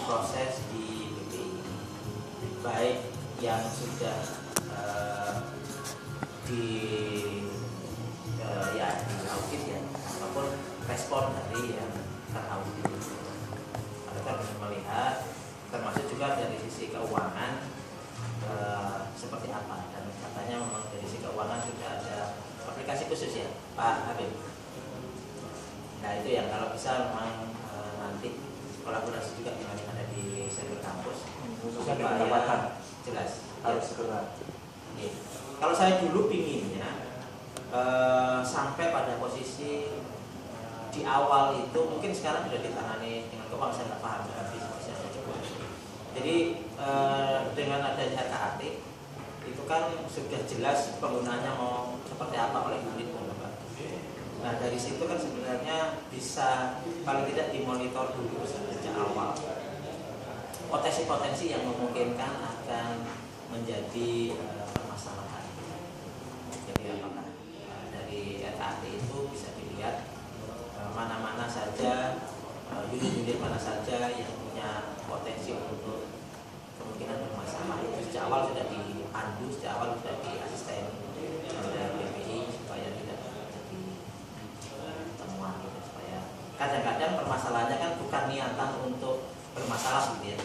diproses di BPI, baik yang sudah diaudit ya, ataupun respon dari yang teraudit. Mereka harus melihat, termasuk juga dari sisi keuangan seperti apa, dan katanya memang dari sisi keuangan sudah ada aplikasi khusus ya, Pak Habib. Nah itu yang kalau bisa memang nanti kolaborasi juga dengan yang ada di server kampus supaya jelas harus segera. Kalau saya dulu pinginnya sampai pada posisi di awal itu, mungkin sekarang sudah ditangani dengan keuangan, saya nggak paham tapi saya coba. Jadi dengan adanya RKAT itu kan sudah jelas penggunaannya mau seperti apa oleh unit pengembangan. Nah dari situ kan sebenarnya bisa paling tidak dimonitor dulu sejak awal potensi-potensi yang memungkinkan akan menjadi permasalahan. Jadi apakah dari RKAT itu bisa dilihat mana-mana saja, unit-unit mana saja yang punya potensi untuk kemungkinan bermasalah. Itu sejak awal sudah dipandu, sejak awal sudah diasisten oleh BPI supaya tidak terjadi temuan gitu, supaya kadang-kadang permasalahannya kan bukan niatan untuk bermasalah gitu ya.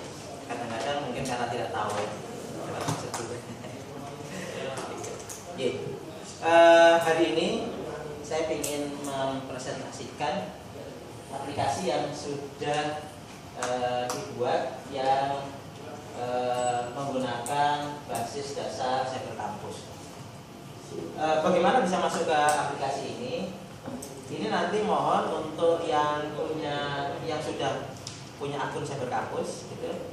Kadang-kadang mungkin karena tidak tahu ya. Hari ini saya ingin mempresentasikan aplikasi yang sudah dibuat yang menggunakan basis dasar Cyber Campus. Bagaimana bisa masuk ke aplikasi ini? Ini nanti mohon untuk yang sudah punya akun Cyber Campus, gitu,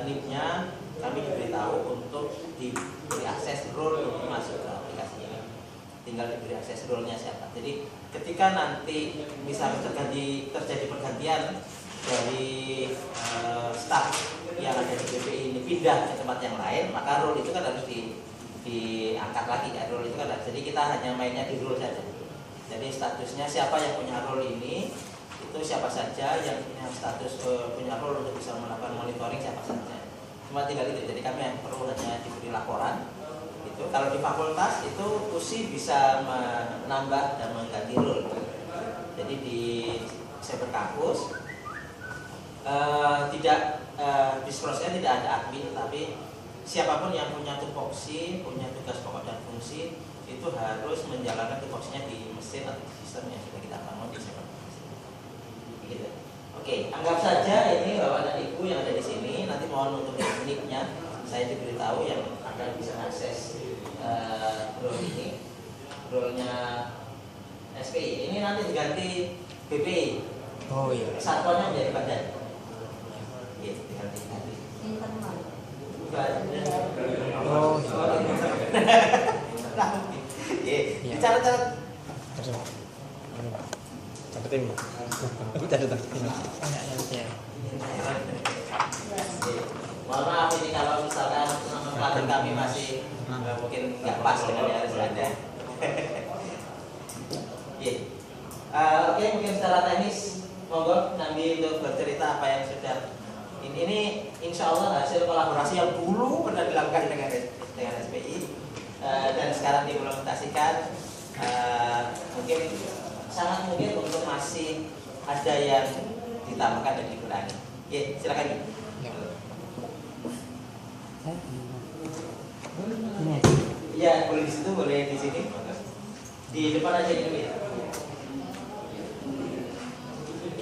NIP-nya kami diberitahu untuk diberi akses role untuk masuk ke aplikasi ini. Tinggal diberi akses role-nya siapa. Jadi ketika nanti bisa terjadi pergantian dari staff yang ada di BPI ini pindah ke tempat yang lain, maka role itu kan harus diangkat lagi kan, role itu kan. Jadi kita hanya mainnya di role saja. Jadi statusnya siapa yang punya role ini, itu siapa saja yang punya status punya role untuk bisa melakukan monitoring, siapa saja. Cuma tinggal itu. Jadi kami yang perlu hanya diberi laporan. Itu kalau di fakultas itu USI bisa menambah dan mengganti role. Jadi di Cyber Campus diskrosnya tidak ada admin, tapi siapapun yang punya tupoksi, punya tugas pokok dan fungsi itu harus menjalankan tupoksinya di mesin atau di sistem yang sudah kita bangun di Cyber Campus. Gitu. Oke, anggap saja ini Bapak dan Ibu yang ada di sini, nanti mohon untuk NIP-nya saya diberitahu yang akan bisa akses role ini, role-nya SPI. Ini nanti diganti BPI. Oh iya. Satuannya menjadi badan. Iya, diganti. Oh. Nah, bicara-bicara. Capetin. Kita datang. Mohon maaf ini kalau misalkan nomenklatur kami masih mungkin nggak pas dengan yang harus ada. Oke, mungkin secara teknis monggo Nambi untuk bercerita apa yang sudah ini insya Allah hasil kolaborasi yang dulu pernah dilakukan dengan SPI dan sekarang diimplementasikan, mungkin sangat mungkin untuk masih ada yang ditambahkan dan dikurangi. Silakan. Ya, boleh di situ, boleh di sini. Di depan aja ini ya.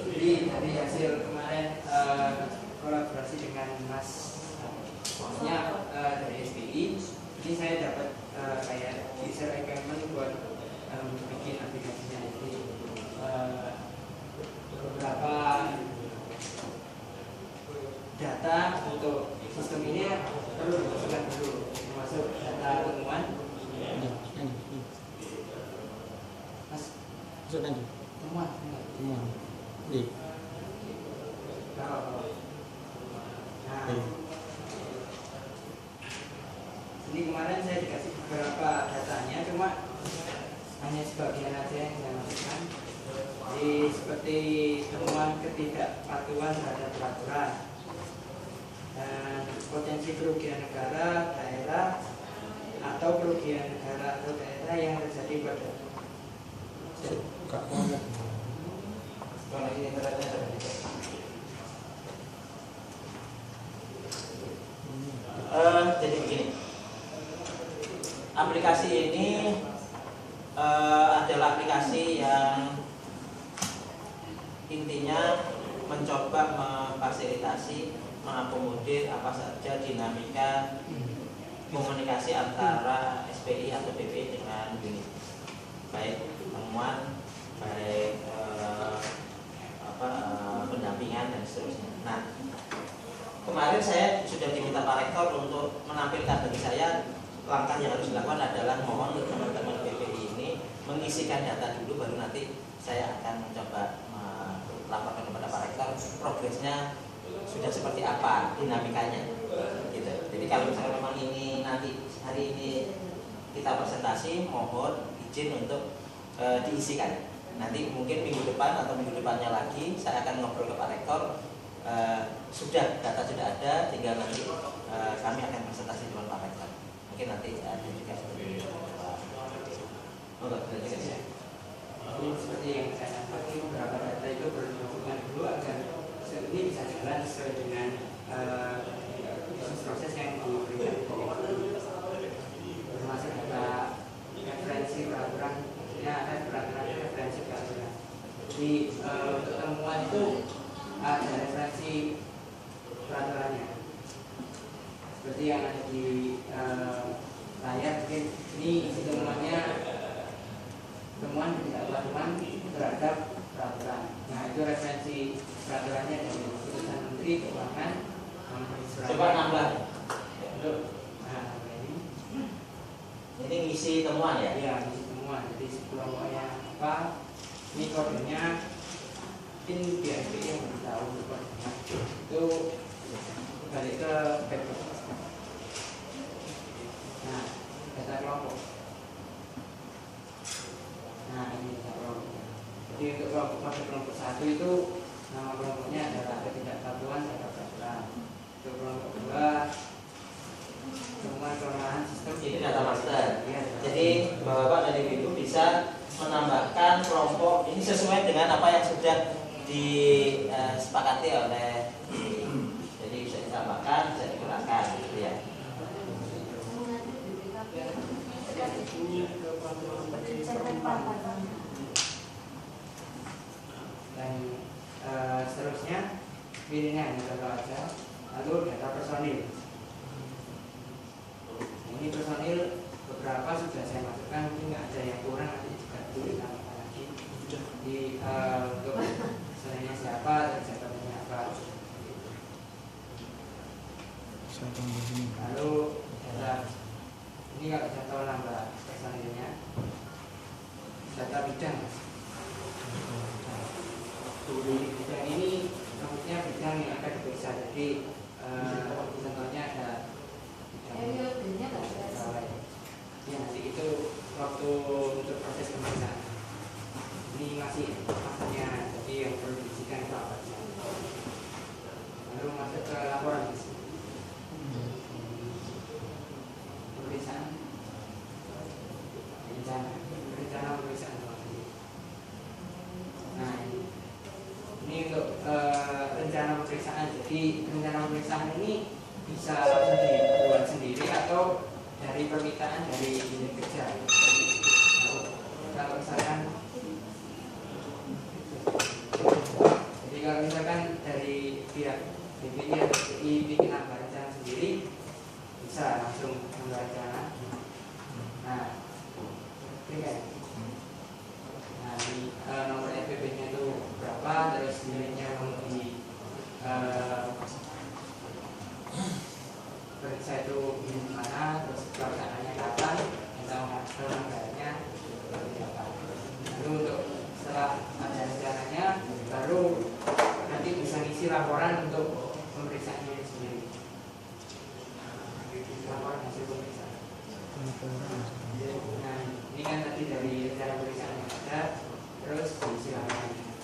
Jadi dari hasil kemarin kolaborasi dengan Mas, maksudnya dari SPI, ini saya dapat kayak user requirement buat bikin aplikasinya. Jadi beberapa data untuk sistem ini perlu dimasukkan dulu, termasuk data temuan. Mas, masukkan dulu. Temuan. Nah, ini kemarin saya dikasih beberapa datanya, cuma hanya sebagian aja yang saya masukkan. Jadi seperti temuan ketidakpatuhan terhadap peraturan dan potensi kerugian negara, daerah, atau kerugian negara atau daerah yang terjadi pada jadi begini, aplikasi ini adalah aplikasi yang intinya mencoba memfasilitasi, mengakomodir apa saja dinamika komunikasi antara SPI atau BPI dengan unit, baik temuan, baik pendampingan dan seterusnya. Nah, kemarin saya sudah diminta Pak Rektor untuk menampilkan bagi saya langkah yang harus dilakukan adalah mohon untuk teman-teman BPI ini mengisikan data dulu, baru nanti saya akan mencoba melaporkan kepada Pak Rektor progresnya sudah seperti apa, dinamikanya gitu. Jadi kalau misalnya memang ini nanti hari ini kita presentasi, mohon izin untuk diisikan. Nanti mungkin minggu depan atau minggu depannya lagi saya akan ngobrol ke Pak Rektor. Sudah data sudah ada, tinggal nanti kami akan presentasi dengan Pak Rektor. Mungkin nanti ada juga seperti itu. Ini seperti yang saya sampaikan, beberapa data itu perlu dilakukan dulu agar ini bisa jalan sesuai dengan proses yang diberikan, termasuk data referensi peraturan, maksudnya ada peraturan referensi peraturan. Jadi untuk temuan itu ada referensi peraturannya, seperti yang ada di layar. Mungkin ini isi temuannya, temuan ketidakpatuhan terhadap peraturan. Nah, itu referensi peraturannya dari Keputusan Menteri Keuangan nomor Coba nambah. Untuk ini ngisi temuan ya? Iya, ngisi temuan. Jadi kelompoknya apa? Ini kodenya, mungkin BNP yang beritahu kodenya. Itu balik ke background. Nah, data kelompok. Nah, ini data kelompok. Jadi untuk kelompok 1 itu nama kelompoknya adalah ketidakpatuhan terhadap peraturan. Untuk kelompok 2, temuan kelemahan sistem. Ini data master. Ya, jadi Bapak dan Ibu bisa menambahkan kelompok ini sesuai dengan apa yang sudah disepakati oleh. Jadi bisa ditambahkan, bisa dikurangkan, gitu ya. Dan seterusnya pilihnya yang contoh aja. Lalu data personil. Ini personil beberapa sudah saya masukkan, mungkin nggak ada yang kurang, nanti juga ditambahkan lagi. Jadi untuk personilnya siapa dan jabatannya apa. Lalu data ini kalau contoh nambah personilnya, data bidang. Bidang ini maksudnya bidang yang akan diperiksa. Jadi contohnya ada ya, nanti itu waktu untuk proses pemeriksaan. Ini masih masanya, jadi yang perlu diisikan itu apa saja. Lalu masuk ke laporan pemeriksaan, rencana pemeriksaan. Nah, ini untuk rencana pemeriksaan. Jadi rencana pemeriksaan ini bisa langsung dibuat sendiri atau dari permintaan dari unit kerja. Kalau misalkan, jadi kalau misalkan dari pihak BPI atau BPI bikin rencana sendiri, bisa langsung membuat rencana. Nah, ini kan. Nah, di nomor FPP-nya itu berapa, terus nilainya mau di periksa itu di mana, terus pelaksanaannya kapan, atau anggarannya seperti apa. Lalu untuk setelah ada rencananya, baru nanti bisa ngisi laporan untuk pemeriksaannya sendiri. Laporan hasil pemeriksaan. Nah, ini kan tadi dari rencana pemeriksaan yang ada, terus diisi laporannya.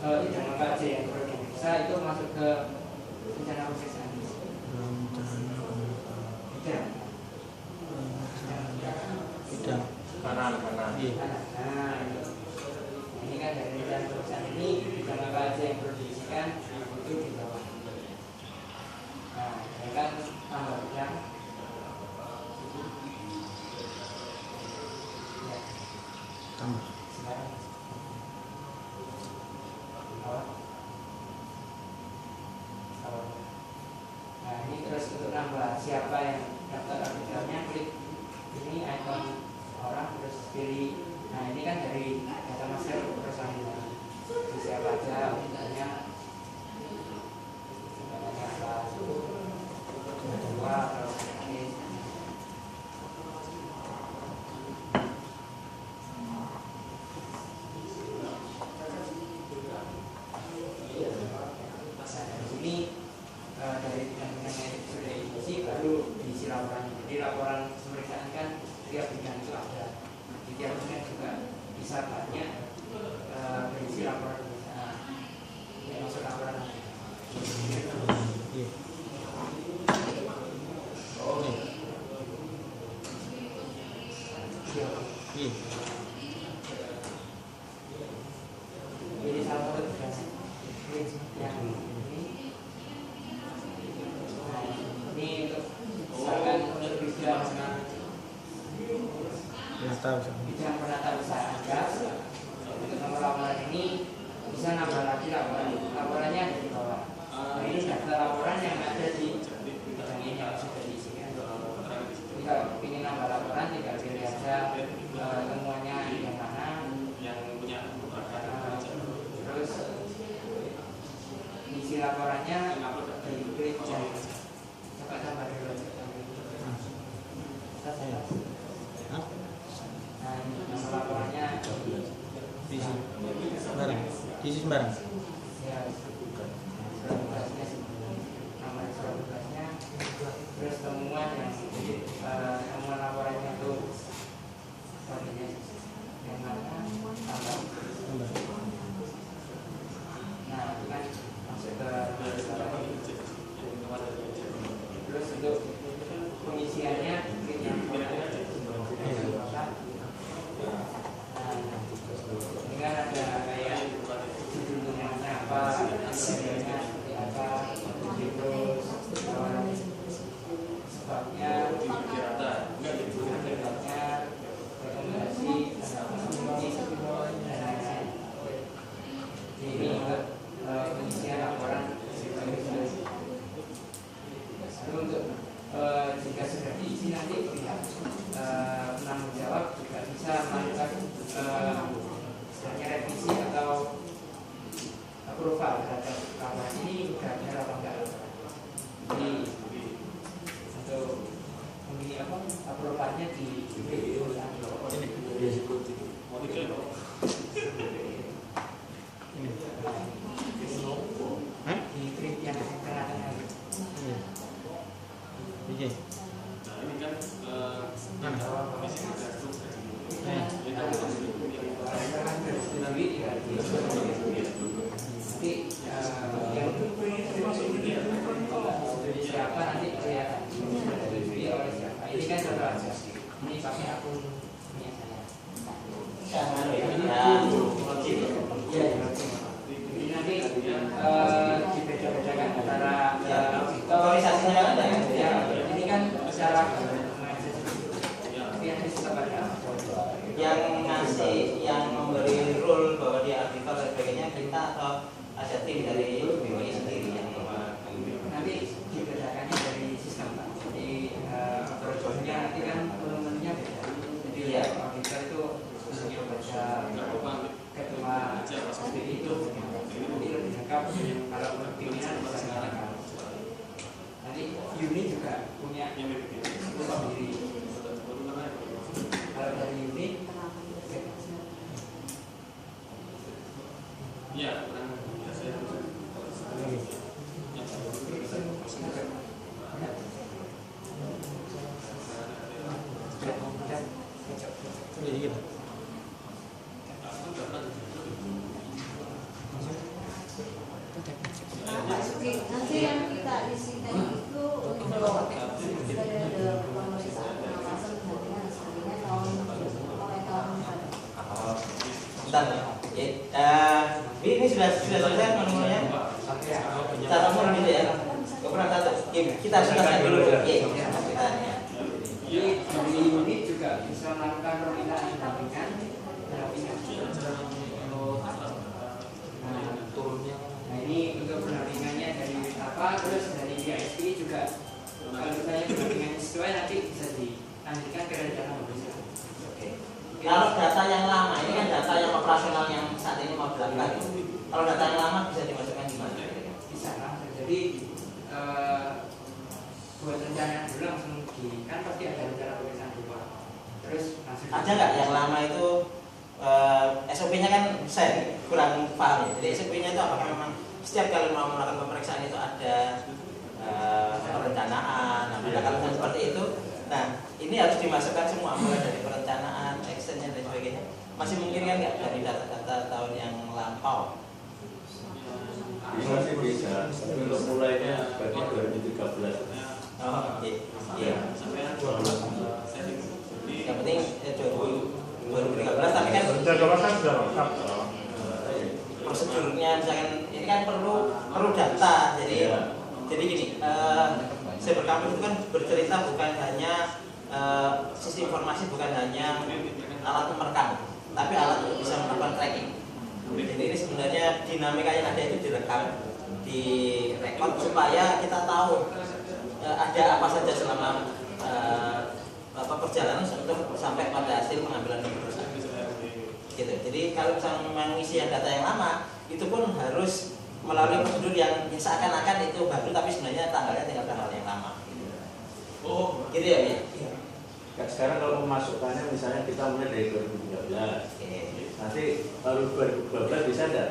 Jangan KJ yang perlu diperiksa itu masuk ke rencana pemeriksaan. Bidang kanan. Nah, ini kan dari rencana pemeriksaan ini rencana KJ yang perlu diisikan itu di bawah. Nah, ini kan tambah bidang. Ya, tambah. sekarang. Nah, ini terus untuk nambah siapa yang daftar artikelnya, klik ini icon orang terus pilih. Nah, ini kan dari data master personil. Siapa aja misalnya apa dua atau ini. Ini dari bidang-bidang yang sudah diisi baru diisi laporan. Jadi laporan pemeriksaan kan tiap bidang itu ada. Di tiap bidang juga bisa banyak berisi laporan pemeriksaan. Ini maksud laporan. Iya. Iya. Jadi salah satu tugas yang ini untuk misalkan untuk bidang Ya tahu. bidang penata usaha Anda untuk nomor laporan ini bisa nambah lagi laporannya ada di bawah. Nah, ini daftar laporan yang ada di bidang ini yang sudah diisikan. Jika ingin nambah laporan tinggal pilih aja temuannya yang mana yang punya terus isi laporannya diklik dan coba tambah dulu. Nah, ini nama laporannya Isi sembarang. Isi sembarang. ya surat tugasnya nama surat tugasnya terus temuan yang temuan laporannya itu sepertinya yang mana tambah. Nah, itu kan masuk ke terus untuk pengisiannya mungkin yang ini kan ada kayak judulnya apa, agendanya seperti apa, terus sebabnya, akibatnya, rekomendasi, dan lain-lain. Ini untuk pengisian laporan. Lalu untuk jika sudah diisi nanti pihak penanggung jawab juga bisa melakukan misalnya revisi atau approval terhadap laporan ini sudah benar apa enggak. Jadi untuk memilih apa approvalnya di review di print yang tengah-tengah. Iya. Nah ini kan Nanti siapa nanti kelihatan oleh siapa. Ini kan contoh aja. Ini pakai akun punya saya. Iya. Jadi nanti dibeda-bedakan antara otorisasinya ada ya. Ini kan secara yang tetap ada. yang ngasih, yang memberi rule bahwa dia artikel dan sebagainya kita atau ada tim dari BWI sendiri yang nanti dibedakannya dari sistem Pak. Jadi prosedurnya nanti kan volumennya beda. Jadi Iya. auditor itu hanya baca ketua SPI itu nanti lebih lengkap. Kalau pimpinan bisa lengkap. Nanti Uni juga punya itu sendiri. Kalau dari Uni ya kurang biasa ya. Iya. Aku dapat nanti yang kita isikan itu untuk saya ada pemeriksaan pengawasan pendampingan sebelumnya mulai tahun depan. Bentar, ini sudah selesai menunya. Cara umum gitu ya. Kemudian kita selesai dulu. Jadi dari unit juga bisa melakukan permintaan pendampingan. Nah ini untuk pendampingannya dari unit apa, terus dari ISP juga kalau misalnya pendampingannya sesuai nanti bisa dilanjutkan ke rencana pemeriksaan. Oke. Kalau data yang lama ini kan data yang operasional yang saat ini mau dilakukan. Kalau data yang lama bisa dimasukkan di mana? Bisa langsung. Jadi buat rencana dulu langsung kan pasti ada rencana pemeriksaan dulu. Terus langsung. Ada nggak yang lama itu SOP-nya kan saya kurang paham ya. Jadi SOP-nya itu apakah memang setiap kali mau melakukan pemeriksaan itu ada perencanaan? Nah, kalau seperti itu, nah ini harus dimasukkan semua mulai dari perencanaan, actionnya dan sebagainya. Masih mungkin kan nggak dari data-data tahun yang lampau? Bisa sih bisa. Tapi untuk mulainya bagi 2013. Oh iya. Yang penting 2013 tapi kan sudah lengkap. prosedurnya misalkan ini kan perlu data jadi gini cyberkampus itu kan bercerita bukan hanya sistem informasi bukan hanya alat merekam tapi alat untuk bisa melakukan tracking. Jadi ini sebenarnya dinamika yang ada itu direkam direkod supaya kita tahu ada apa saja selama perjalanan untuk sampai pada hasil pengambilan keputusan. Gitu. Jadi kalau misalnya mengisi yang data yang lama, itu pun harus melalui prosedur yang seakan-akan itu baru, tapi sebenarnya tanggalnya tinggal tanggal yang lama. Oh, gitu ya, Bi? Iya. Sekarang kalau memasukkannya misalnya kita mulai dari 2013, nanti lalu 2012 bisa enggak?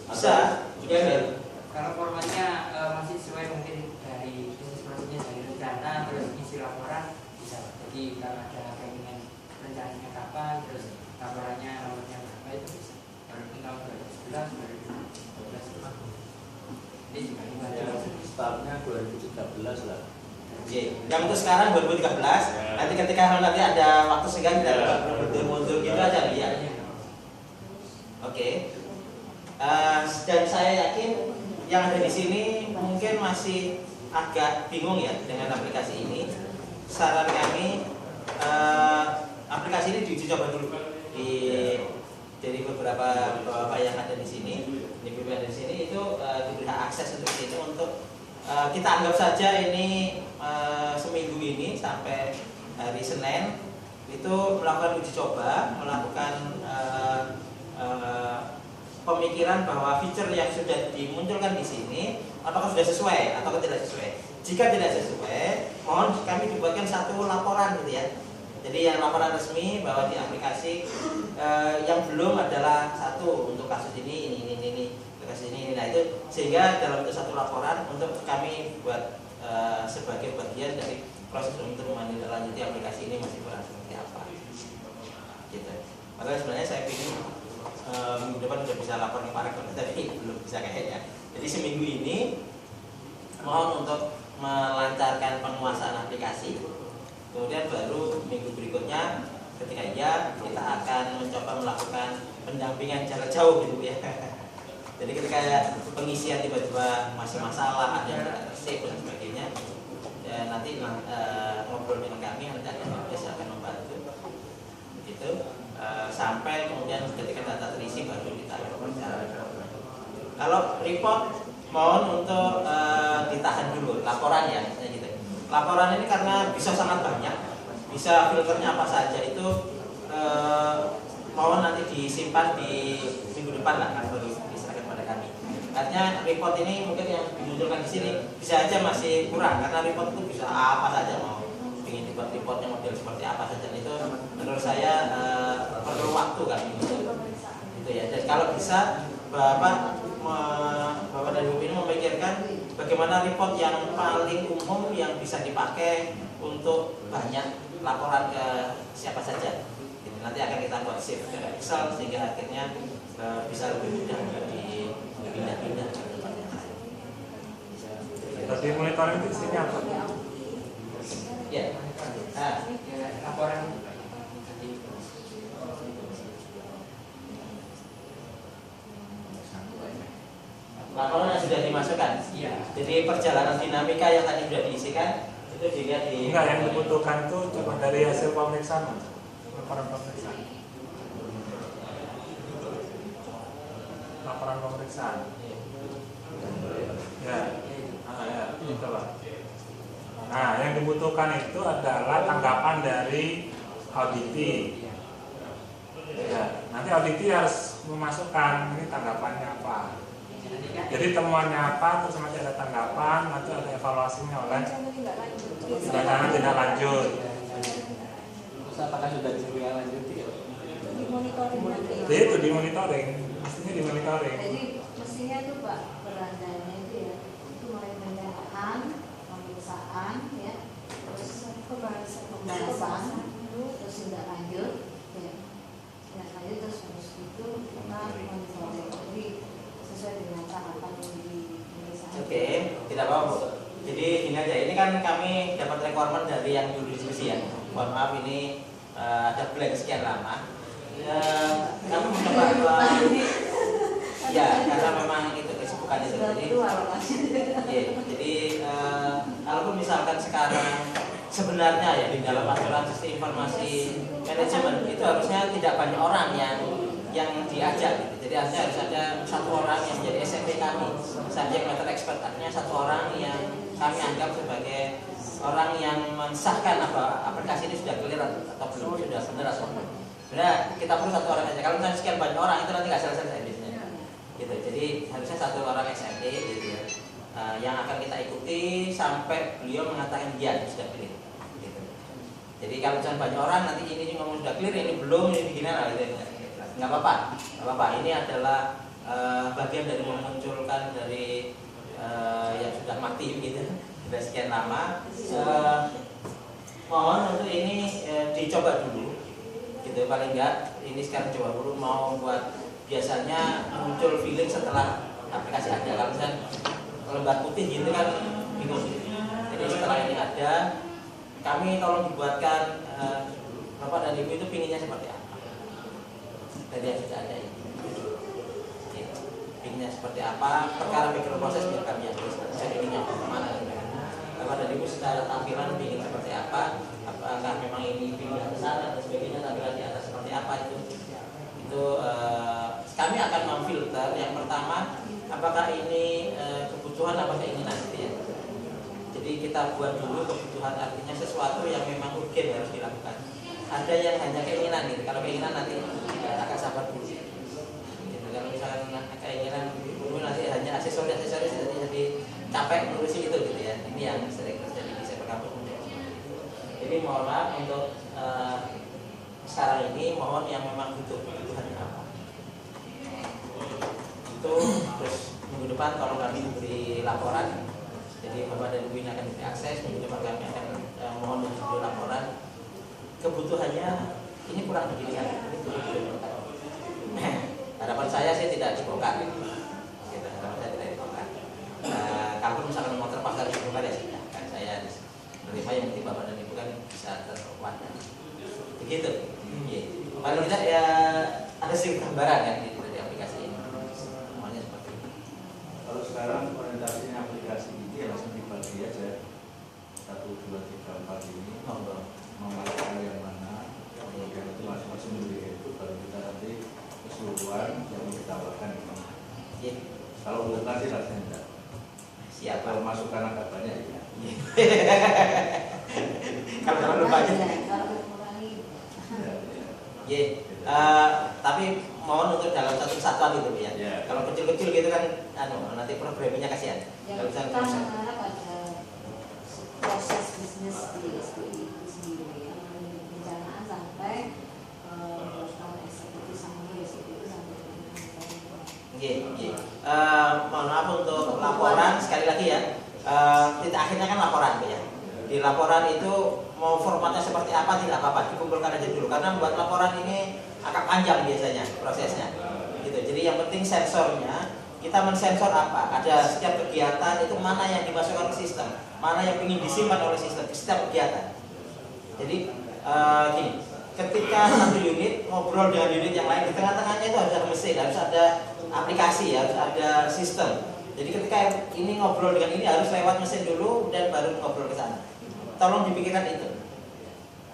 Bisa. Ya, Kalau formatnya masih sesuai mungkin dari bisnis prosesnya dari rencana terus isi laporan bisa. Jadi kalau ada pengen rencananya kapan terus laporannya nomornya berapa itu bisa. Kalau tinggal 2011, 2012 ini juga ada Startnya 2013 lah. Yang untuk sekarang 2013, nanti ketika nanti ada waktu senggang kita mundur gitu aja ya. Oke. Dan saya yakin yang ada di sini mungkin masih agak bingung ya dengan aplikasi ini. Saran kami aplikasi ini diuji coba dulu dari beberapa yang ada di sini, di sini itu diberi akses untuk sini untuk kita anggap saja ini seminggu ini sampai hari Senin itu melakukan uji coba, melakukan pemikiran bahwa feature yang sudah dimunculkan di sini apakah sudah sesuai atau tidak sesuai. Jika tidak sesuai, mohon kami dibuatkan satu laporan gitu ya. Jadi yang laporan resmi bahwa di aplikasi yang belum adalah satu untuk kasus ini kasus ini. Nah itu sehingga dalam itu satu laporan untuk kami buat sebagai bagian dari proses untuk menindaklanjuti aplikasi ini masih kurang seperti apa. Gitu. Makanya sebenarnya saya ingin minggu depan sudah bisa lapor ke Pak Rektor, tapi belum bisa kayaknya. Jadi seminggu ini mohon untuk melancarkan penguasaan aplikasi. Kemudian baru minggu berikutnya ketika iya kita akan mencoba melakukan pendampingan jarak jauh gitu ya. Jadi ketika pengisian tiba-tiba masih masalah, ada yang tidak tersave dan sebagainya, ya nanti ngobrol dengan kami, nanti akan membantu, begitu. Sampai kemudian ketika data terisi baru kita berbicara. Kalau report mohon untuk ditahan dulu laporan ya, misalnya gitu. Laporan ini karena bisa sangat banyak, bisa filternya apa saja itu mohon nanti disimpan di minggu depan lah baru diserahkan pada kami. Artinya report ini mungkin yang dimunculkan di sini bisa aja masih kurang karena report itu bisa apa saja mau ingin dibuat reportnya model seperti apa saja itu menurut saya perlu waktu kan itu ya. Dan kalau bisa Bapak dan Ibu ini memikirkan bagaimana report yang paling umum yang bisa dipakai untuk banyak laporan ke siapa saja. Nanti akan kita buat save ke Excel sehingga akhirnya bisa lebih mudah dipindah-pindah ke tempat yang lain. Tadi monitoring itu isinya apa? Ya. Nah, Ya, laporan laporan yang sudah dimasukkan. iya. Jadi perjalanan dinamika yang tadi sudah diisikan itu dilihat di. Enggak, yang dibutuhkan itu cuma dari hasil pemeriksaan. Laporan pemeriksaan. Laporan pemeriksaan. Ya. Ya, coba. Nah, yang dibutuhkan itu adalah tanggapan dari auditi. Ya, nanti auditi harus memasukkan ini tanggapannya apa. Jadi temuannya apa, terus nanti ada tanggapan, nanti ada evaluasinya oleh rencana tindak lanjut. Terus apakah sudah ditindaklanjuti? Dimonitoring nanti. Jadi itu dimonitoring, mestinya dimonitoring. Jadi mestinya itu Pak berandanya itu ya, itu mulai pendataan, pemeriksaan ya, terus pembahasan, terus tindak lanjut, ya, tindak lanjut terus habis itu kita monitoring. Jadi sesuai dengan tahapan yang pemeriksaan. Oke, tidak apa-apa Bu. Jadi ini aja, ini kan kami dapat requirement dari yang juri diskusi ya. Mohon maaf ini ada blank sekian lama. Kami mencoba ya karena memang itu kesibukan itu. Jadi kalaupun misalkan sekarang sebenarnya ya di dalam aturan sistem informasi manajemen itu harusnya tidak banyak orang yang diajak gitu. Jadi harus ada satu orang yang menjadi SMP kami, subject matter expert, artinya satu orang yang kami anggap sebagai orang yang mensahkan apa aplikasi ini sudah clear atau belum, sudah benar atau belum. Sebenarnya kita perlu satu orang saja. Kalau misalnya sekian banyak orang itu nanti nggak selesai bisnisnya. Gitu. Jadi harusnya satu orang SMP gitu ya, yang akan kita ikuti sampai beliau mengatakan iya sudah clear. Gitu. Jadi kalau misalnya banyak orang nanti ini ngomong sudah clear, ini belum, ini begini lah gitu. Nggak apa-apa. Ini adalah bagian dari memunculkan dari yang sudah mati gitu, sudah sekian lama. Mohon untuk ini dicoba dulu, gitu. Paling enggak ini sekarang coba dulu mau buat biasanya muncul feeling setelah aplikasi ada. Kalau misalnya lembar putih gitu kan bingung. Jadi setelah ini ada, kami tolong dibuatkan Bapak dan Ibu itu pinginnya seperti apa dari yang sudah ada ini. Pinginnya seperti apa, perkara mikroproses biar kami yang tulis. Saya pinginnya kemana gitu. Bapak dan Ibu secara tampilan pingin seperti apa, apakah memang ini pingin besar dan sebagainya, tampilan di atas seperti apa itu kami akan memfilter. Yang pertama, apakah ini kebutuhan apa keinginan gitu ya. Jadi kita buat dulu kebutuhan, artinya sesuatu yang memang urgen harus dilakukan. Ada yang hanya keinginan gitu. Kalau keinginan nanti akan sabar dulu. Gitu. Kalau misalnya keinginan dulu nanti hanya aksesoris jadi capek ngurusi itu gitu ya. Ini yang sering terjadi di sektor kampus. Jadi mohon maaf untuk sekarang ini mohon yang memang butuh kebutuhannya apa. Itu terus minggu depan kalau kami diberi laporan, jadi Bapak dan Ibu ini akan diberi akses. Minggu depan kami akan mohon untuk laporan kebutuhannya ini kurang begini kan, ini butuh. Harapan saya sih tidak dibongkar. Gitu, harapan saya tidak dibongkar. Kalau misalkan mau terpaksa dibongkar ya sudah, kan saya menerima yang penting Bapak dan Ibu kan bisa terwadah. Begitu. Paling tidak ya ada sedikit gambaran kan di aplikasi ini. Semuanya seperti itu. Kalau sekarang orientasinya aplikasi ini ya langsung dibagi aja 1, 2, 3, 4 ini memasukkan yang mana, kemudian itu masing-masing memilih itu, baru kita nanti keseluruhan yang ditawarkan di mana. Kalau bukan sih rasanya enggak. Siap. Kalau masukan agak banyak ya. Kalau terlalu banyak. Tapi mohon untuk dalam satu kesatuan gitu ya. Kalau kecil-kecil gitu kan, nanti programmingnya kasihan. Kalau Kita mengharap ada proses bisnis di SPI itu sendiri yang perencanaan sampai tahun eksekutif sampai mohon maaf untuk laporan sekali lagi ya. Titik akhirnya kan laporan ya. Di laporan itu mau formatnya seperti apa tidak apa-apa, dikumpulkan aja dulu karena membuat laporan ini agak panjang biasanya prosesnya gitu. Jadi yang penting sensornya kita mensensor apa? Ada setiap kegiatan itu mana yang dimasukkan ke sistem, mana yang ingin disimpan oleh sistem setiap kegiatan. Jadi gini, ketika satu unit ngobrol dengan unit yang lain, di tengah-tengahnya itu harus ada mesin, harus ada aplikasi, harus ada sistem. Jadi ketika ini ngobrol dengan ini harus lewat mesin dulu dan baru ngobrol ke sana. Tolong dipikirkan itu.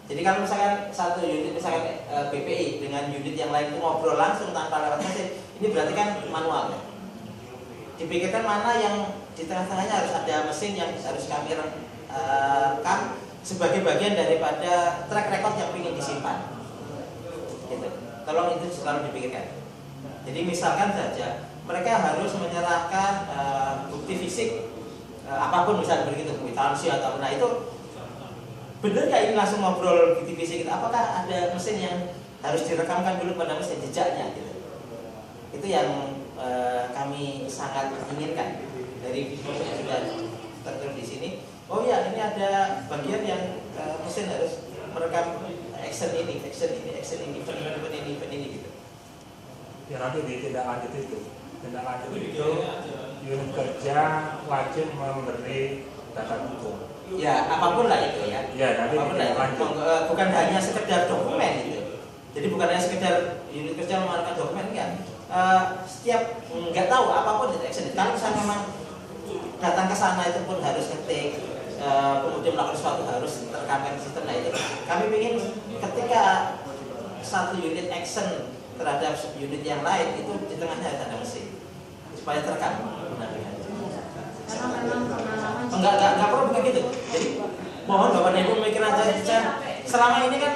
Jadi kalau misalkan satu unit, misalkan BPI dengan unit yang lain itu ngobrol langsung tanpa lewat mesin, ini berarti kan manual ya. Dipikirkan mana yang di tengah-tengahnya harus ada mesin yang harus kami rekam sebagai bagian daripada track record yang ingin disimpan. Gitu. Tolong itu selalu dipikirkan. Jadi misalkan saja mereka harus menyerahkan bukti fisik apapun misalnya begitu, kwitansi atau nah itu benar nggak ini langsung ngobrol bukti fisik itu? Apakah ada mesin yang harus direkamkan dulu pada mesin jejaknya gitu? Itu yang kami sangat inginkan dari proses yang sudah tertulis di sini. Oh ya, ini ada bagian yang mesin harus merekam action ini event ini gitu. Ya nanti di tindak lanjut itu unit kerja wajib memberi data dukung. Ya apapun lah itu ya. Ya nanti apapun lah itu. Bukan hanya sekedar dokumen gitu. Jadi bukan hanya sekedar unit kerja mengeluarkan dokumen enggak. Setiap nggak tahu apapun itu action. Kalau misalnya memang datang ke sana itu pun harus ngetik, kemudian melakukan sesuatu harus terekamkan sistem. Nah itu kami ingin ketika satu unit action terhadap unit yang lain itu di tengahnya ada mesin supaya terekam. Karena memang pengalaman Enggak perlu bukan gitu. Jadi mohon Bapak dan Ibu memikirkan aja. Selama ini kan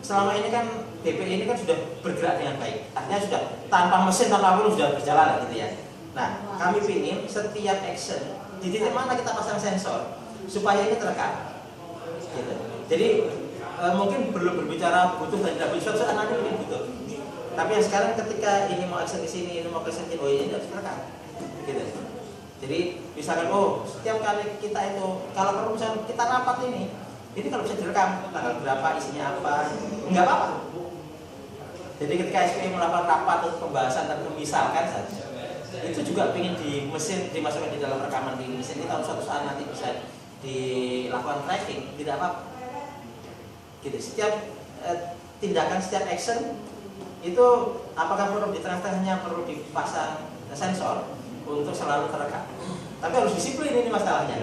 selama ini kan BPI ini kan sudah bergerak dengan baik. Artinya sudah tanpa mesin tanpa apa sudah berjalan gitu ya. Nah, kami ingin setiap action di titik mana kita pasang sensor supaya ini terekam. Gitu. Jadi mungkin belum berbicara butuh dan tidak butuh, suatu saat nanti mungkin butuh. Tapi yang sekarang ketika ini mau action di sini, ini mau action di sini, oh ini harus terekam. Gitu. Jadi misalkan setiap kali kita itu kalau perlu misalkan kita rapat ini kalau bisa direkam tanggal berapa, isinya apa, enggak apa-apa. Jadi ketika SPI melakukan rapat atau pembahasan dan misalkan saja, itu juga ingin di mesin dimasukkan di dalam rekaman di mesin ini kalau suatu saat nanti bisa dilakukan tracking, tidak apa-apa. Gitu. Setiap tindakan, setiap action itu apakah perlu di tengah-tengahnya perlu dipasang sensor untuk selalu terekam. Tapi harus disiplin ini masalahnya.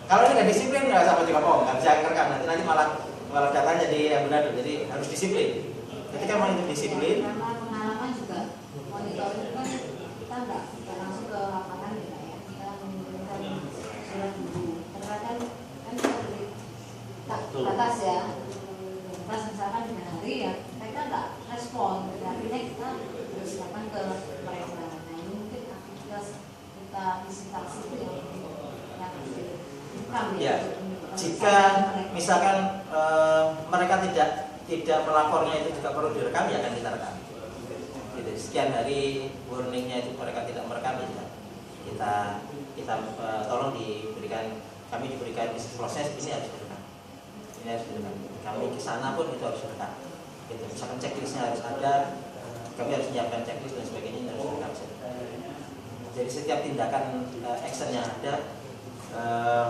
Kalau ini nggak disiplin nggak sama juga nggak bisa terekam nanti malah datanya jadi benar. Jadi harus disiplin. Ketika mau itu disiplin. Karena pengalaman juga monitoring kan kita nggak langsung ke lapangan ya. Kita mengirimkan surat dulu. Ternyata kan kita beri batas ya. Batas misalkan 5 hari ya. Mereka nggak respon. Akhirnya kita harus siapkan ke mereka. Nah ini mungkin aktivitas kita visitasi itu yang bukan ya. Jika misalkan mereka tidak melapornya itu juga perlu direkam ya akan kita rekam. Gitu. Sekian hari warningnya itu mereka tidak merekam ya kita tolong kami diberikan proses ini harus direkam. Ini harus direkam. Kami ke sana pun itu harus direkam. Gitu. Misalkan checklistnya harus ada, kami harus menyiapkan checklist dan sebagainya harus direkam. Jadi setiap tindakan action yang ada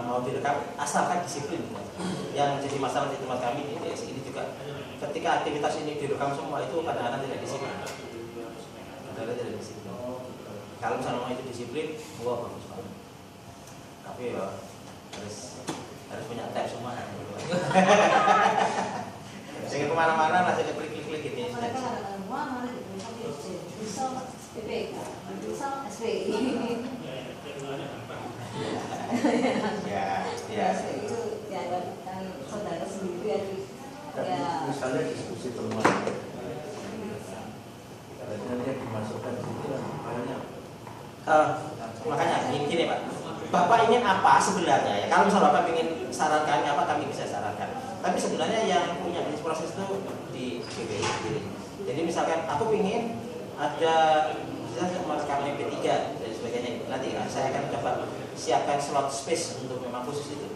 mau direkam asalkan disiplin. Yang jadi masalah di tempat kami di DSI ini juga ketika aktivitas ini direkam semua itu kadang-kadang tidak disiplin. Kalau misalnya mau itu disiplin, bagus banget. Tapi ya harus punya tab semua. Sehingga kemana-mana langsung klik ini. Mereka ada mana bisa PPK, bisa SPI. Ya. Itu dianggap saudara sendiri ya. Misalnya diskusi temuan, nanti dimasukkan situ banyak. Makanya gini Pak, Bapak ingin apa sebenarnya ya? Kalau misalnya Bapak ingin saran kami apa, kami bisa sarankan. Tapi sebenarnya yang punya bisnis proses itu di BPI sendiri. Jadi misalkan aku ingin ada rekaman MP3 dan sebagainya. Nanti saya akan coba siapkan slot space untuk memang khusus itu.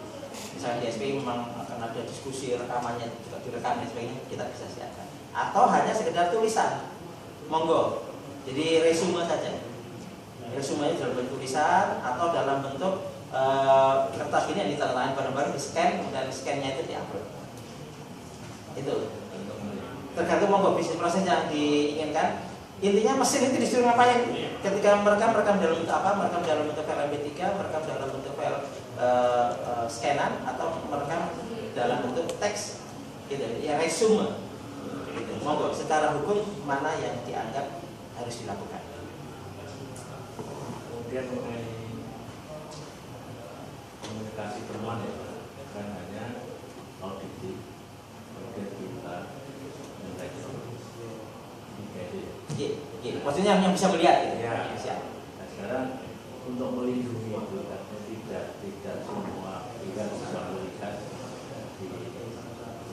Misalnya di SPI memang akan ada diskusi rekamannya juga direkam dan sebagainya, kita bisa siapkan. Atau hanya sekedar tulisan, monggo Jadi resume saja. Resumenya dalam bentuk tulisan atau dalam bentuk kertas ini yang ditandatangani bareng-bareng, di scan dan scan-nya itu diupload. Itu tergantung monggo bisnis proses yang diinginkan. Intinya mesin itu disuruh ngapain? Ketika merekam dalam bentuk apa? Merekam dalam bentuk file MP3, merekam dalam bentuk file scanan, atau merekam dalam bentuk teks, gitu. Ya resume. Gitu. Monggo, secara hukum mana yang dianggap harus dilakukan? Kemudian mengenai komunikasi teman ya, bukan hanya auditif, kemudian kita mendeteksi. Iya, maksudnya yang bisa melihat gitu. Ya. Siap. Nah, sekarang untuk melindungi itu karena tidak semua kita bisa melihat di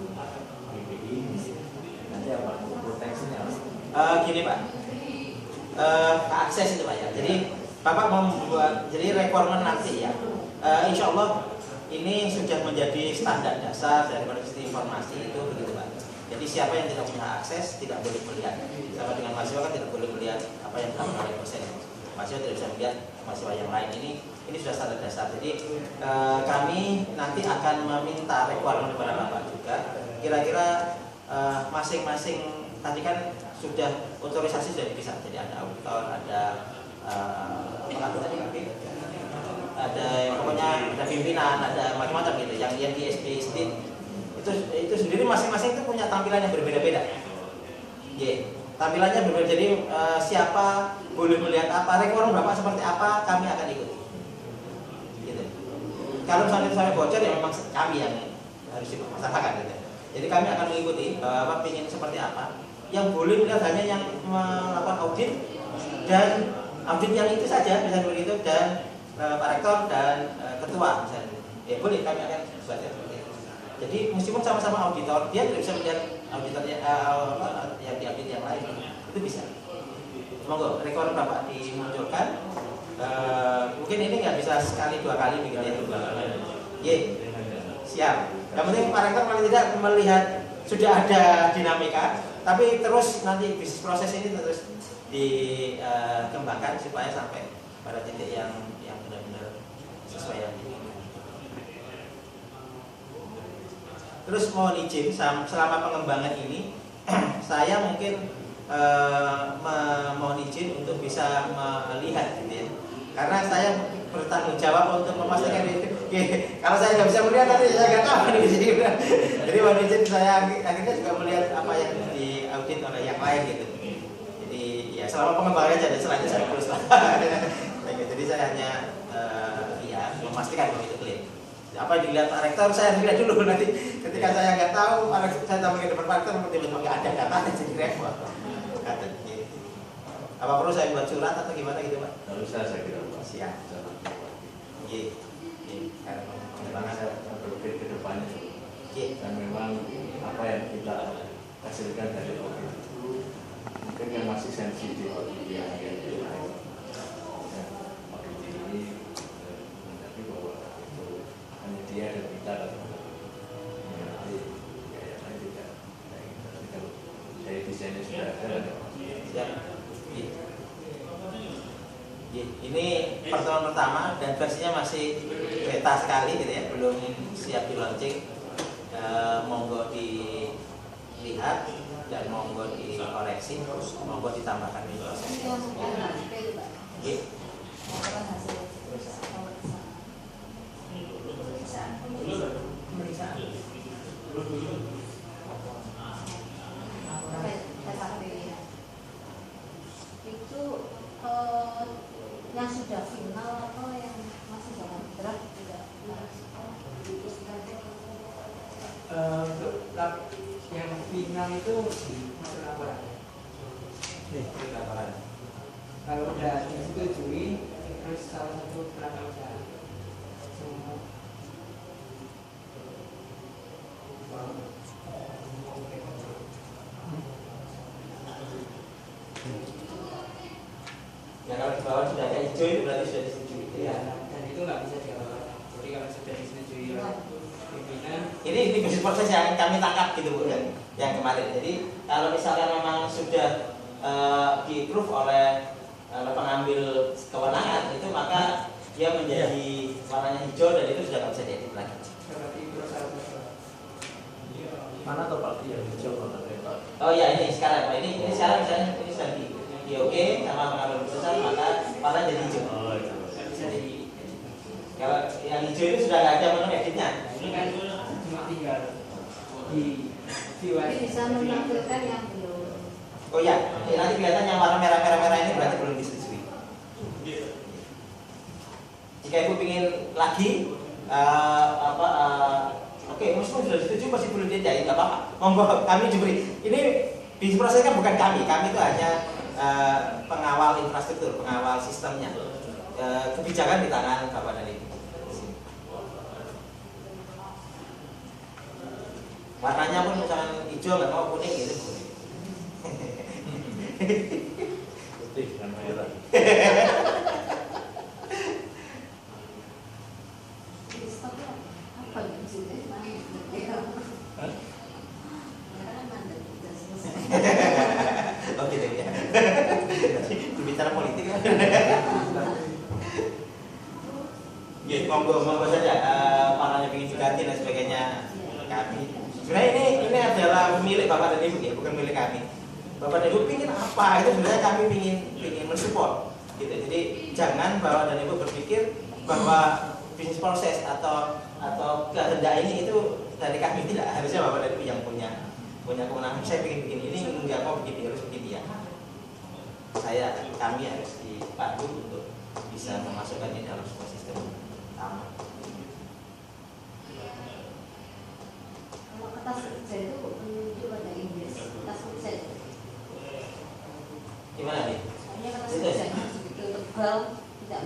rumah PPI ini. Nanti apa? Proteksinya apa? Gini Pak, akses itu Pak ya. Jadi Bapak mau membuat, jadi requirement nanti ya. Insya Allah ini sudah menjadi standar dasar dari sistem informasi itu begitu Pak. Jadi siapa yang tidak punya akses tidak boleh melihat. Sama dengan mahasiswa kan tidak boleh melihat apa yang dilakukan oleh dosen. Mahasiswa tidak bisa melihat mahasiswa yang lain. Ini sudah standar dasar. Jadi kami nanti akan meminta requirement kepada Bapak juga. Kira-kira masing-masing tadi kan sudah otorisasi sudah dipisah. Jadi ada auditor, ada ada pokoknya ada pimpinan, ada macam-macam gitu. Yang di SD itu sendiri masing-masing itu punya tampilan yang berbeda-beda. Tampilannya berbeda. Jadi siapa boleh melihat apa, requirement Bapak seperti apa, kami akan ikuti. Gitu. Kalau misalnya saya bocor ya memang kami yang harus dimaksanakan gitu. Jadi kami akan mengikuti Bapak ingin seperti apa. Yang boleh melihat hanya yang melakukan audit dan audit yang itu saja, misalnya begitu, dan Pak Rektor dan Ketua misalnya. Ya boleh, kami akan buat seperti itu. Jadi meskipun sama-sama auditor, dia tidak bisa melihat auditornya yang diaudit yang lain. Itu bisa. Monggo, rekor Bapak dimunculkan. Mungkin ini nggak bisa sekali dua kali begitu ya. Siap. Yang penting Pak Rektor paling tidak melihat sudah ada dinamika, tapi terus nanti bisnis proses ini terus dikembangkan supaya sampai pada titik yang benar-benar sesuai yang diinginkan. Terus mohon izin selama pengembangan ini saya mungkin mohon izin untuk bisa melihat gitu ya. Karena saya bertanggung jawab untuk memastikan itu. Kalau saya nggak bisa melihat nanti saya nggak tahu di sini. Jadi mohon izin saya akhirnya juga melihat apa yang diaudit oleh yang lain gitu. Jadi ya selama pengembangan aja, dan selanjutnya saya terus lah. Jadi saya hanya memastikan bahwa itu clear. Apa yang dilihat Pak Rektor saya lihat dulu, nanti ketika saya nggak tahu Pak Rektor, saya tahu depan Pak Rektor tiba-tiba nggak ada datanya jadi repot. Apa perlu saya buat surat atau gimana gitu Pak? Kalau saya kira siap. Karena pengembangan saya berpikir ke depannya. Dan memang apa yang kita hasilkan dari COVID itu mungkin yang masih sensitif yang lain. Ini menjadi bahwa itu hanya dia dan kita nanti yang lain tidak. Kalau dari desainnya sudah ada. Siap. Ini pertemuan pertama dan versinya masih beta sekali gitu ya, belum siap di launching. Monggo dilihat dan monggo dikoreksi, monggo ditambahkan di proses. Itu yang sudah final atau yang masih dalam draft tidak? Untuk yang final itu masuk laporan. Kalau sudah disetujui, terus salah satu perangkat usaha. Ya kalau di bawah sudah ada hijau itu berarti sudah disetujui. Ya, dan itu nggak bisa dilakukan. Jadi kalau sudah disetujui oleh pimpinan, ini bisnis proses yang kami tangkap gitu Bu kan, yang kemarin. Jadi kalau misalnya memang sudah di-approve oleh pengambil kewenangan itu, maka dia menjadi warnanya hijau dan itu sudah nggak bisa diedit lagi. Berarti berusaha. Mana tuh Pak? Iya, hijau Pak. Oh ya, ini sekarang Pak, ini sekarang misalnya ini sudah di oke sama pengambil keputusan, maka warna jadi hijau. Oh, itu. Bisa di. Kalau yang hijau itu sudah nggak ada menu editnya. Ini kan cuma tinggal di view Jadi aja. bisa menampilkan yang belum. Oh ya, nanti kelihatan yang warna merah ini berarti belum disetujui. Jika ibu ingin lagi oke, meskipun sudah disetujui masih belum dijahit, nggak apa-apa. Monggo kami diberi. Ini bisnis proses kan bukan kami itu hanya pengawal infrastruktur, pengawal sistemnya. Kebijakan di tangan Bapak dan Ibu. Warnanya pun misalkan hijau nggak mau kuning gitu boleh. Putih dan merah. Apa yang sudah mana? Oh gitu ya. Berbicara politik kan. Ya, monggo saja. Warnanya ingin diganti dan sebagainya kami. Sebenarnya ini adalah milik Bapak dan Ibu ya, bukan milik kami. Bapak dan Ibu ingin apa? Itu sebenarnya kami ingin mensupport. Gitu. Jadi jangan Bapak dan Ibu berpikir bahwa bisnis proses atau kehendak ini itu dari kami, tidak. Harusnya Bapak dan Ibu yang punya kewenangan. Saya ingin bikin ini, nggak mau bikin harus begini ya. Kami harus dipandu untuk bisa memasukkan ini dalam sebuah sistem utama. Kalau kertas kerja itu menunjuk pada Inggris, kertas kerja. Gimana nih? Soalnya kertas kerjanya begitu tebal, tidak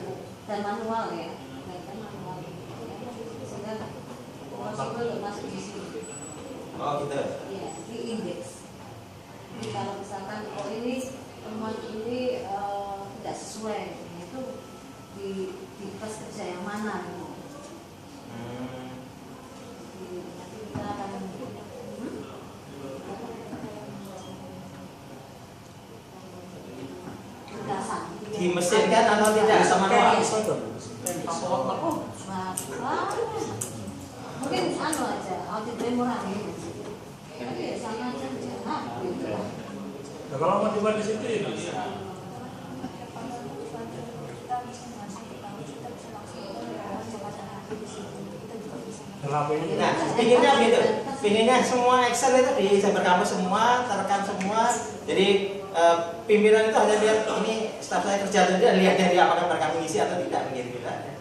dan manual ya, dan manual. Sehingga possible untuk masuk di sini. Oh gitu. Iya, di indeks. Jadi kalau misalkan ini temuan ini tidak sesuai, itu di kertas kerja yang mana? Gitu. Nanti kita akan dimesinkan atau tidak sama manual? Mungkin aja, audit murah gitu. Tapi sama aja jangan gitu. Nah, kalau mau dibuat di situ ya bisa. Nah, pinginnya gitu. Pinginnya semua Excel itu di Cyber Campus semua, terekam semua. Jadi pimpinan itu hanya lihat ini staf saya kerja atau tidak, lihat dari apakah mereka mengisi atau tidak begitu ya.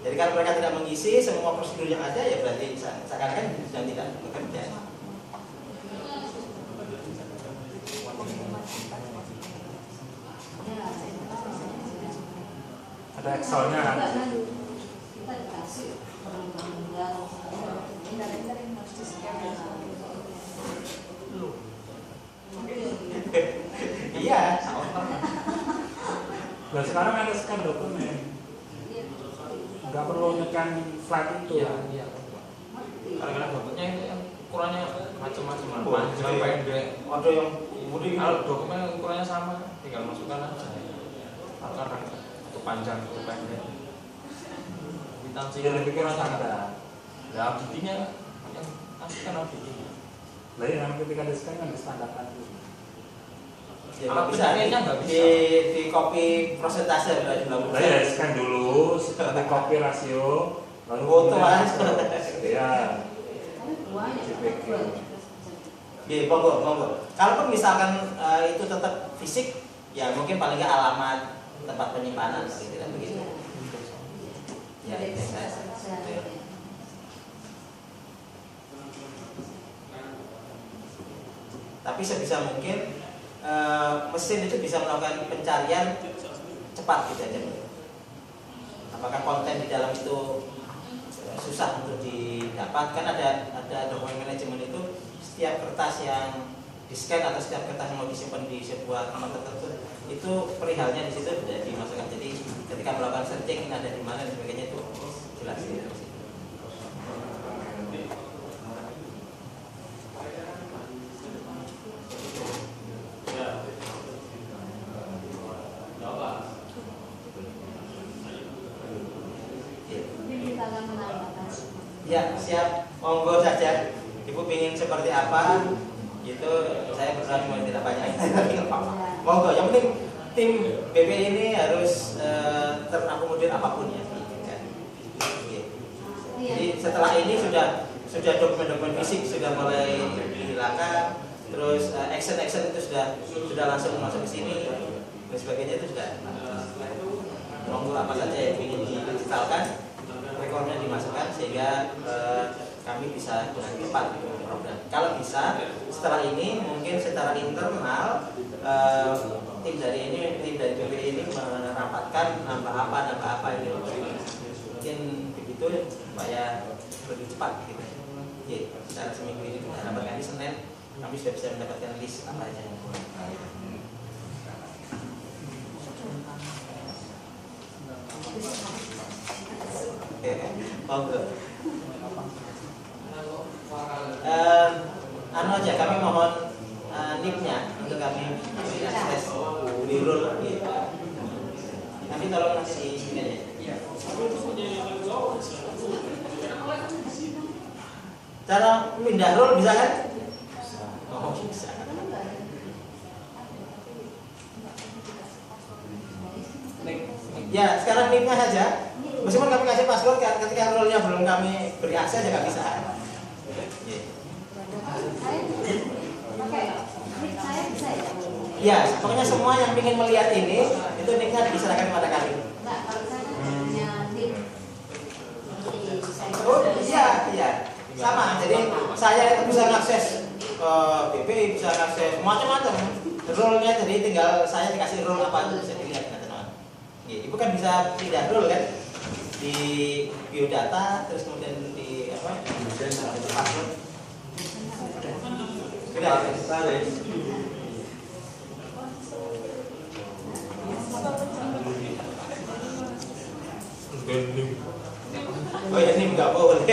Jadi kalau mereka tidak mengisi semua prosedur yang ada ya berarti seakan-akan sedang tidak bekerja. Ada Excelnya kan? Kita dikasih perundang-undang yang harus disediakan. Iya. Nah sekarang ada scan dokumen, nggak perlu nyekan flat itu. Iya. Kadang-kadang bentuknya itu yang ukurannya macam-macam, panjang, pendek. Ada yang kemudian Kalau dokumen ukurannya sama, tinggal masukkan aja. Karena itu panjang, itu pendek. Ditansi Dia lebih ukuran kurang standar. standar. Ya auditnya yang kan auditnya. Lah ya, ketika di scan kan distandarkan dulu. ya, Alat bisa penelitiannya nggak bisa. di copy prosentase berarti belum Lah ya, scan dulu, seperti copy rasio, lalu Foto, kemudian Mas. foto. Ya. Tapi buahnya CPQ. Ya, monggo. Kalaupun misalkan itu tetap fisik, ya mungkin paling nggak alamat tempat penyimpanan, paling tidak begitu. Ya, itu saya. Ya. Tapi sebisa mungkin mesin itu bisa melakukan pencarian cepat gitu aja. Apakah konten di dalam itu susah untuk didapat? Kan ada dokumen manajemen itu setiap kertas yang di scan atau setiap kertas yang mau disimpan di sebuah tempat tertentu itu perihalnya di situ sudah dimasukkan. Jadi ketika melakukan searching ini ada di mana dan sebagainya itu jelas di situ. silakan menambahkan. Ya, siap. Monggo saja. Ibu ingin seperti apa? Gitu. Saya berani mau tidak banyak. Monggo. Yang penting tim BP ini harus terakomodir apapun ya. Jadi setelah ini sudah dokumen-dokumen fisik sudah mulai dihilangkan, terus action itu sudah langsung masuk ke sini dan sebagainya itu sudah. Monggo apa saja yang ingin didigitalkan, rekornya dimasukkan sehingga kami bisa dengan cepat program. Kalau bisa setelah ini mungkin secara internal tim dari BP ini merapatkan nambah apa ini mungkin begitu supaya lebih cepat gitu. Ya, secara seminggu ini kita dapatkan di Senin kami sudah bisa mendapatkan list apa aja yang kurang. Monggo. Anu aja kami mohon nicknya untuk kami akses birul gitu. Nanti tolong nanti di aja. Cara pindah role bisa kan? Oh bisa. Ya sekarang nicknya saja. Meskipun kami kasih password ketika role-nya belum kami beri akses ya nggak bisa. Ya, pokoknya semua yang ingin melihat ini itu nicknya diserahkan kepada kami. Oh iya, sama. Jadi saya itu bisa akses ke BP, bisa akses macam-macam. Role-nya jadi tinggal saya dikasih role apa itu bisa dilihat teman-teman. Ibu kan bisa pindah role kan di biodata, terus kemudian di apa? Di password. Sudah, oh ya ini nggak boleh.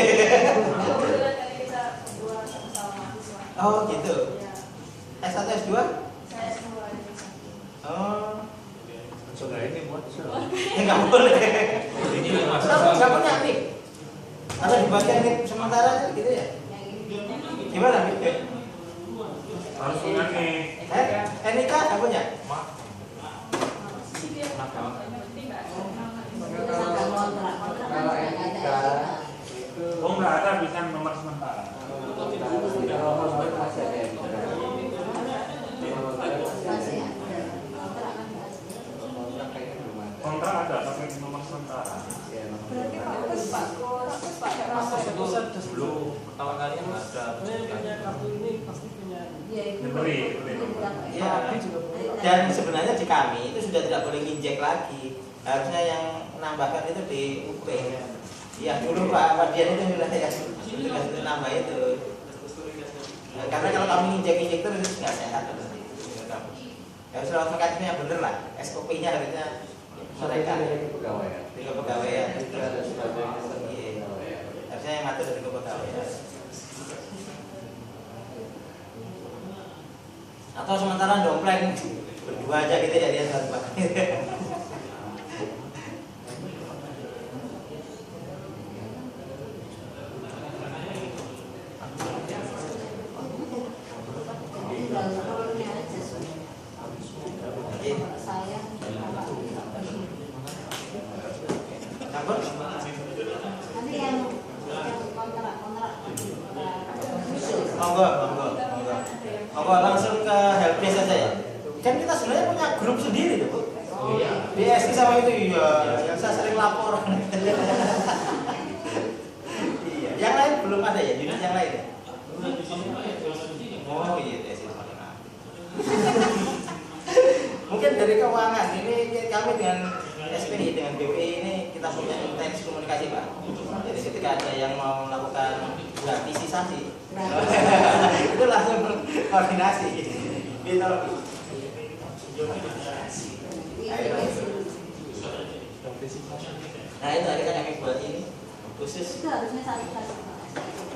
Oh gitu. S1 S2? Oh. Sudah ini buat Nggak boleh. Nggak punya nih. Atau dibagian nih sementara gitu ya? Gimana nih? Harus punya nih. NIK nggak punya? Kalau NIK itu Oh nggak ada bisa nomor sementara. Kontrak ada pakai nomor sementara. Berarti Pak Kus Belum pertama kali nggak ada. punya kartu ini pasti punya. Diberi. Ya. Dan sebenarnya di kami itu sudah tidak boleh nginjek lagi. Harusnya yang menambahkan itu di UP. Ya dulu Pak Dian itu sudah ya itu nambah itu. Karena kalau kami nginjek terus nggak sehat nanti. Harus lewat mekanisme yang bener lah. SOP-nya harusnya mereka dari pegawai. di kepegawaian. Harusnya yang ngatur dari kepegawaian. Atau sementara dompleng berdua aja gitu ya dia satu Pak. Monggo langsung ke helpdesk saja ya. Kan kita sebenarnya punya grup sendiri tuh Bu. BSI sama itu iya, yang saya sering lapor. Iya, yang lain belum ada ya, unit yang lain ya. Oh iya, BSI paling aman. Mungkin dari keuangan ini kami dengan SPI dengan BPI ini kita punya intens komunikasi Pak. Jadi ketika ada yang mau melakukan gratisisasi, itu langsung koordinasi. Gitu. Nah itu tadi kan kami buat ini khusus. Itu harusnya satu.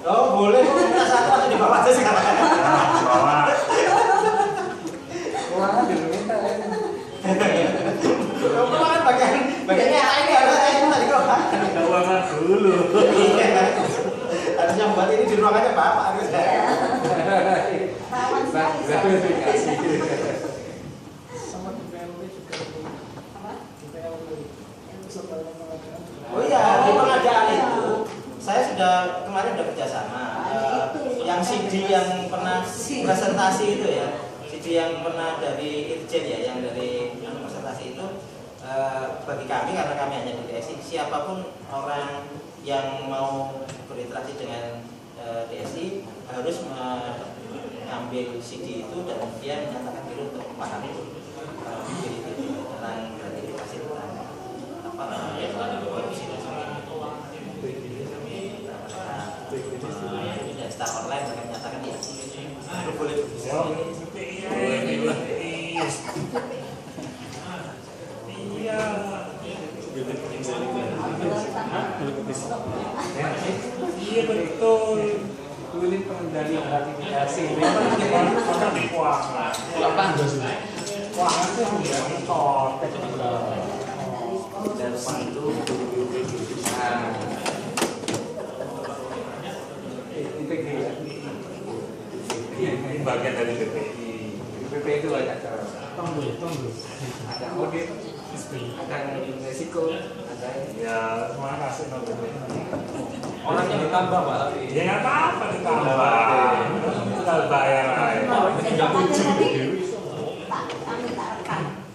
Oh boleh, kita satu atau di bawah aja sekarang. Di bawah. keuangan diminta ya. Kamu kan bagiannya ini harus tadi kok. ruangan dulu. Harusnya buat ini di ruangannya Bapak harus ya. Rawan sekali soalnya. Gratifikasi. Sama di PLB juga itu. Apa? Di PLB itu setelah pengadaan. Oh iya, di pengadaan itu saya sudah kemarin udah kerjasama. Yang CD yang pernah presentasi itu ya, CD yang pernah dari Irjen ya, yang dari presentasi itu bagi kami karena kami hanya di DSI, siapapun orang yang mau berinteraksi dengan DSI harus mengambil CD itu dan dia menyatakan diri untuk memahami diri itu tentang gratifikasi tentang apa korupsi dan sebagainya. Dan staf online mereka menyatakan ya boleh berbisnis ini. Iya. Iya betul. Unit pengendali gratifikasi. Orang di keuangan. Apa? Keuangan itu dia mentor. Dan itu IPG ya. Ini bagian dari BPI. BP itu banyak cara. Ada audit, ada resiko, ada Ya, terima kasih. Orangnya ditambah Pak tapi. Ya nggak